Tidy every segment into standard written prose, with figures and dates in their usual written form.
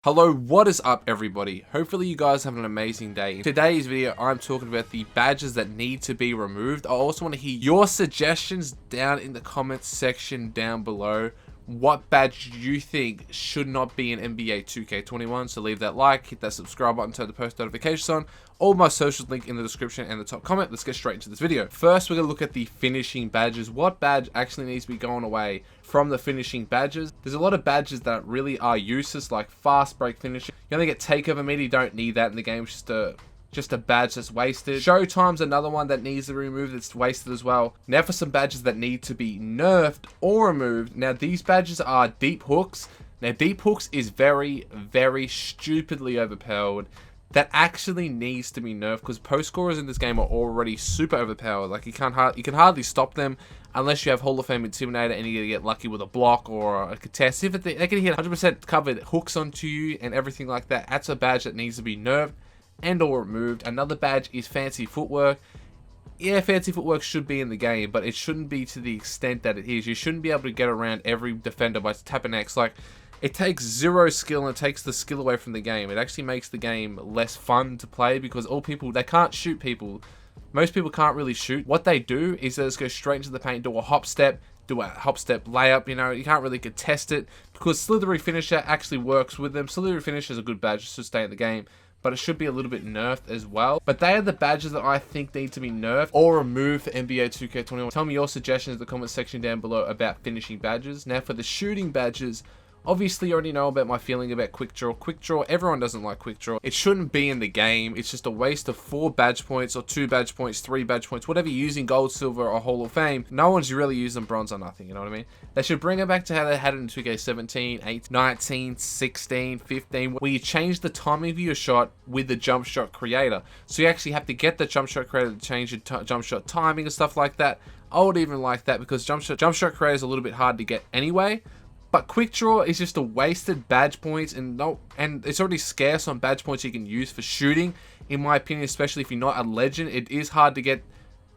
Hello, what is up everybody? Hopefully you guys have an amazing day. In today's video, I'm talking about the badges that need to be removed. I also want to hear your suggestions down in the comments section down below. What badge you think should not be in NBA 2K21? So leave that like, hit that subscribe button, turn the post notifications on. All my socials link in the description and the top comment. Let's get straight into this video. First, we're going to look at the finishing badges. What badge actually needs to be going away from the finishing badges? There's a lot of badges that really are useless, like fast break finisher. You only get takeover meter, you don't need that in the game. It's just a badge that's wasted. Showtime's another one that needs to be removed, it's wasted as well. Now for some badges that need to be nerfed or removed. Now these badges are deep hooks. Now deep hooks is very, very stupidly overpowered. That actually needs to be nerfed because post scorers in this game are already super overpowered. Like you can hardly stop them unless you have Hall of Fame Intimidator and you're gonna get lucky with a block or a contest. If they can hit 100% covered hooks onto you and everything like that, that's a badge that needs to be nerfed and or removed. Another badge is fancy footwork. Yeah, fancy footwork should be in the game, but it shouldn't be to the extent that it is. You shouldn't be able to get around every defender by tapping X. Like, it takes zero skill and it takes the skill away from the game. It actually makes the game less fun to play because they can't shoot people. Most people can't really shoot. What they do is they just go straight into the paint, do a hop step layup. You know, you can't really contest it because Slithery Finisher actually works with them. Slithery Finisher is a good badge just to stay in the game, but it should be a little bit nerfed as well. But they are the badges that I think need to be nerfed or removed for NBA 2K21. Tell me your suggestions in the comment section down below about finishing badges. Now for the shooting badges, obviously you already know about my feeling about quick draw. Quick draw, everyone doesn't like quick draw. It shouldn't be in the game. It's just a waste of 4 badge points or 2 badge points, 3 badge points, whatever you're using, gold, silver, or Hall of Fame. No one's really using bronze or nothing, you know what I mean? They should bring it back to how they had it in 2K17, 18, 19, 16, 15, where you change the timing of your shot with the jump shot creator. So you actually have to get the jump shot creator to change your jump shot timing and stuff like that. I would even like that because jump shot creator is a little bit hard to get anyway. But quick draw is just a wasted badge points, and it's already scarce on badge points you can use for shooting, in my opinion, especially if you're not a legend. It is hard to get.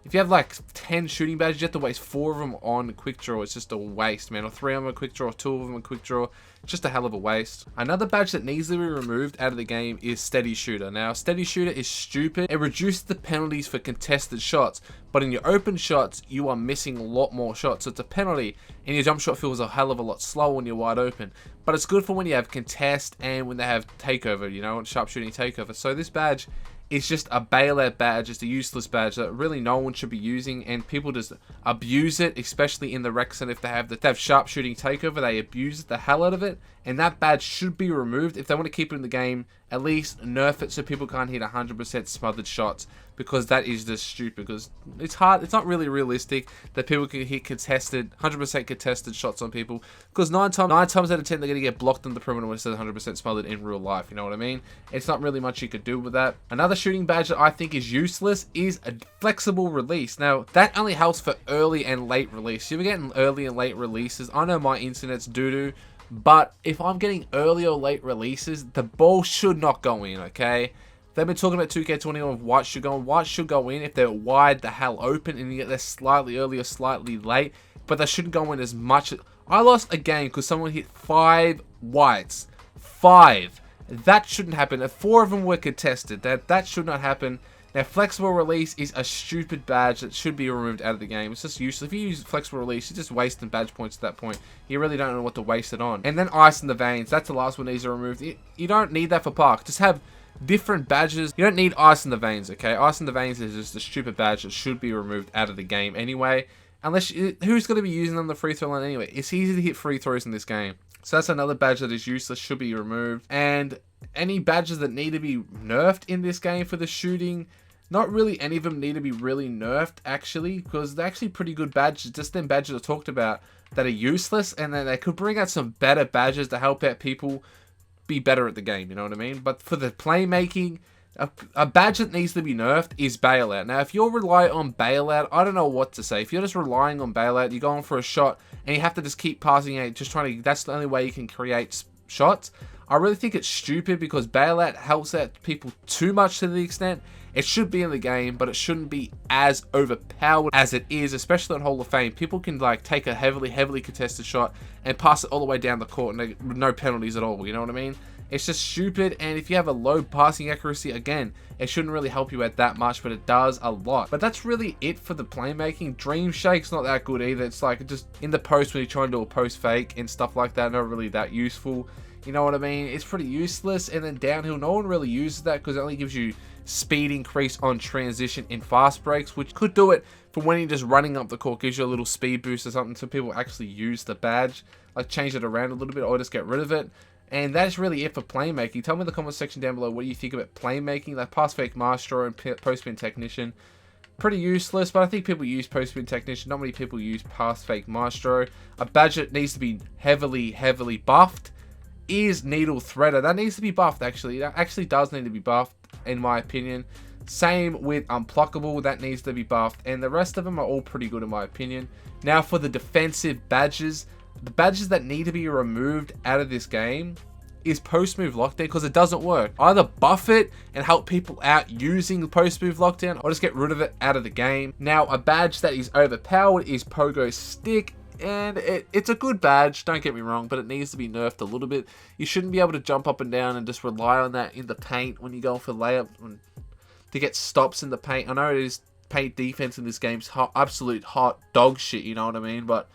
If you have like 10 shooting badges, you have to waste 4 of them on quick draw. It's just a waste, man. Or 3 of them on quick draw, 2 of them on quick draw. Just a hell of a waste. Another badge that needs to be removed out of the game is Steady Shooter. Now, Steady Shooter is stupid. It reduces the penalties for contested shots, but in your open shots, you are missing a lot more shots. So it's a penalty, and your jump shot feels a hell of a lot slower when you're wide open. But it's good for when you have contest and when they have takeover, you know, and sharpshooting takeover. So this badge, it's just a bailout badge. It's a useless badge that really no one should be using, and people just abuse it, especially in the Rex. And if they have sharpshooting takeover, they abuse the hell out of it, and that badge should be removed. If they want to keep it in the game, at least nerf it so people can't hit 100% smothered shots, because that is just stupid. Because it's hard, it's not really realistic that people can hit contested 100% contested shots on people, because 9 times out of 10 they're going to get blocked on the perimeter when it says 100% smothered in real life. You know what I mean? It's not really much you could do with that. Another shooting badge that I think is useless is a flexible release. Now that only helps for early and late release. You're getting early and late releases. I know my internet's doo-doo, but if I'm getting early or late releases, the ball should not go in, okay? They've been talking about 2K21 of white should go in. White should go in if they're wide the hell open and you get there slightly early or slightly late, but they shouldn't go in as much. I lost a game because someone hit 5 whites. 5. That shouldn't happen. If 4 of them were contested, that should not happen. Now, flexible release is a stupid badge that should be removed out of the game. It's just useless. If you use flexible release, you're just wasting badge points at that point. You really don't know what to waste it on. And then ice in the veins. That's the last one that needs to be removed. You don't need that for park. Just have different badges. You don't need ice in the veins, okay? Ice in the veins is just a stupid badge that should be removed out of the game anyway. Unless who's going to be using them the free throw line anyway? It's easy to hit free throws in this game. So that's another badge that is useless, should be removed. And any badges that need to be nerfed in this game for the shooting, not really any of them need to be really nerfed, actually, because they're actually pretty good badges. Just them badges I talked about that are useless, and then they could bring out some better badges to help out people be better at the game, you know what I mean? But for the playmaking, a badge that needs to be nerfed is Bailout. Now, if you're relying on Bailout, I don't know what to say. If you're just relying on Bailout, you're going for a shot, and you have to just keep passing it, just trying to, that's the only way you can create shots. I really think it's stupid because Bailout helps out people too much to the extent. It should be in the game, but it shouldn't be as overpowered as it is, especially on Hall of Fame. People can like take a heavily contested shot and pass it all the way down the court and with no penalties at all, you know what I mean? It's just stupid, and if you have a low passing accuracy, again, it shouldn't really help you out that much, but it does a lot. But that's really it for the playmaking. Dream Shake's not that good either. It's like just in the post when you're trying to do a post fake and stuff like that, not really that useful. You know what I mean? It's pretty useless. And then downhill, no one really uses that because it only gives you speed increase on transition in fast breaks, which could do it for when you're just running up the court, gives you a little speed boost or something, so people actually use the badge. Like change it around a little bit or just get rid of it. And that's really it for playmaking. Tell me in the comment section down below what do you think about playmaking, like pass fake maestro and post spin technician. Pretty useless, but I think people use post spin technician. Not many people use pass fake maestro. A badge that needs to be heavily buffed is needle threader. That needs to be buffed actually. That actually does need to be buffed in my opinion. Same with unpluckable, that needs to be buffed, and the rest of them are all pretty good in my opinion. Now for the defensive badges, the badges that need to be removed out of this game is post move lockdown, because it doesn't work. Either buff it and help people out using post move lockdown, or just get rid of it out of the game. Now a badge that is overpowered is pogo stick. And it's a good badge, don't get me wrong, but it needs to be nerfed a little bit. You shouldn't be able to jump up and down and just rely on that in the paint when you go for layups to get stops in the paint. I know it is paint defense in this game's absolute hot dog shit, you know what I mean? But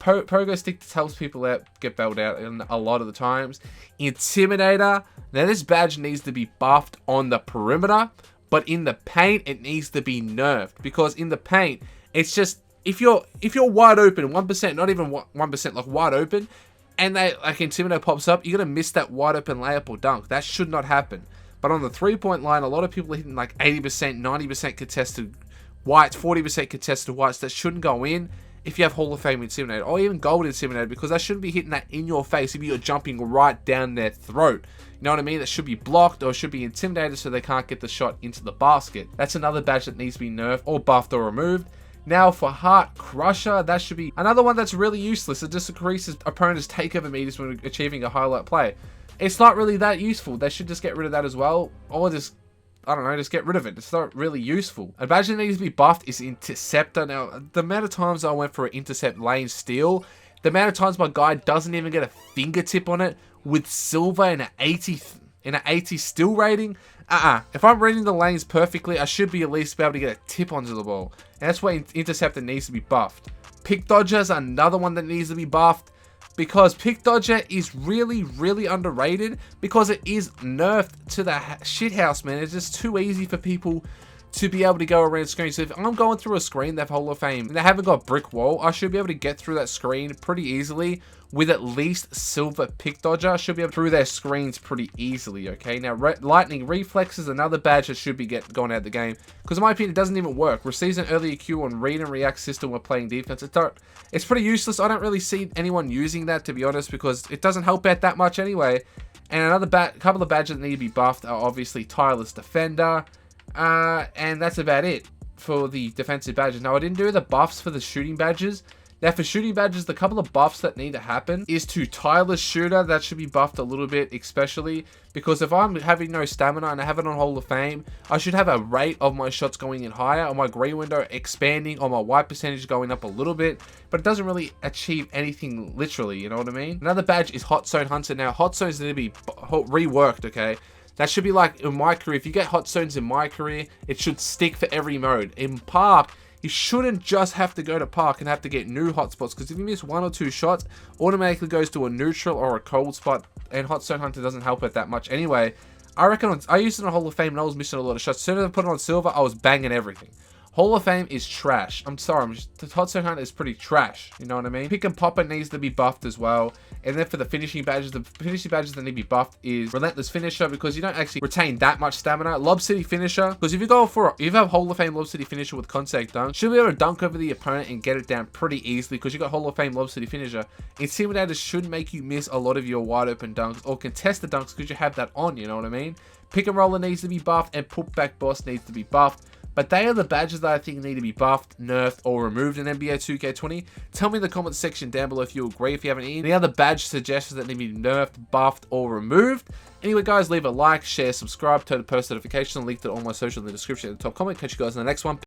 pogo stick helps people out get bailed out a lot of the times. Intimidator, now this badge needs to be buffed on the perimeter, but in the paint it needs to be nerfed, because in the paint it's just, if you're wide open, 1%, not even 1%, like wide open, and they like Intimidator pops up, you're gonna miss that wide open layup or dunk. That should not happen. But on the 3-point line, a lot of people are hitting like 80%, 90% contested whites, 40% contested whites that shouldn't go in if you have Hall of Fame Intimidator, or even Gold Intimidator, because they shouldn't be hitting that in your face if you're jumping right down their throat. You know what I mean? That should be blocked or should be intimidated so they can't get the shot into the basket. That's another badge that needs to be nerfed or buffed or removed. Now for Heart Crusher, that should be another one that's really useless. It just increases opponents' takeover meters when achieving a highlight play. It's not really that useful. They should just get rid of that as well, or just, I don't know, just get rid of it. It's not really useful. A badge that needs to be buffed is Interceptor. Now, the amount of times I went for an Intercept lane steal, the amount of times my guy doesn't even get a fingertip on it with silver and an 80 steal rating. If I'm reading the lanes perfectly, I should be at least be able to get a tip onto the ball. And that's why Interceptor needs to be buffed. Pick Dodger is another one that needs to be buffed, because Pick Dodger is really underrated, because it is nerfed to the shithouse, man. It's just too easy for people to be able to go around screens. So if I'm going through a screen, they have Hall of Fame, and they haven't got brick wall, I should be able to get through that screen pretty easily with at least silver Pick Dodger. I should be able to through their screens pretty easily, okay? Now, Lightning Reflex is another badge that should be going out of the game, because in my opinion, it doesn't even work. Receives an earlier Q on read and react system when playing defense. It's pretty useless. I don't really see anyone using that, to be honest, because it doesn't help out that much anyway. And another couple of badges that need to be buffed are obviously Tireless Defender, and that's about it for the defensive badges. Now, I didn't do the buffs for the shooting badges. Now, for shooting badges, the couple of buffs that need to happen is to Tireless Shooter. That should be buffed a little bit, especially because if I'm having no stamina and I have it on Hall of Fame, I should have a rate of my shots going in higher, or my green window expanding, or my white percentage going up a little bit, but it doesn't really achieve anything literally, you know what I mean? Another badge is Hot Zone Hunter. Now, Hot Zones need to be reworked, okay? That should be like in my career. If you get Hot Zones in my career, it should stick for every mode. In Park, you shouldn't just have to go to Park and have to get new hotspots, because if you miss 1 or 2 shots, automatically goes to a neutral or a cold spot, and Hot Zone Hunter doesn't help it that much anyway. I reckon I used it on Hall of Fame and I was missing a lot of shots. As soon as I put it on Silver, I was banging everything. Hall of Fame is trash. I'm sorry, the Hot Zone Hunter is pretty trash, you know what I mean? Pick and Popper needs to be buffed as well. And then for the finishing badges, the finishing badges that need to be buffed is Relentless Finisher, because you don't actually retain that much stamina. Lob City Finisher, because if you go for if you have Hall of Fame Lob City Finisher with contact dunk, should be able to dunk over the opponent and get it down pretty easily, because you got Hall of Fame Lob City Finisher. Intimidator should make you miss a lot of your wide open dunks or contested dunks, because you have that on, you know what I mean? Pick and Roller needs to be buffed, and Putback Boss needs to be buffed. But they are the badges that I think need to be buffed, nerfed, or removed in NBA 2K20. Tell me in the comments section down below if you agree, if you have any other badge suggestions that need to be nerfed, buffed, or removed. Anyway, guys, leave a like, share, subscribe, turn on post notifications, link to all my socials in the description at the top comment. Catch you guys in the next one.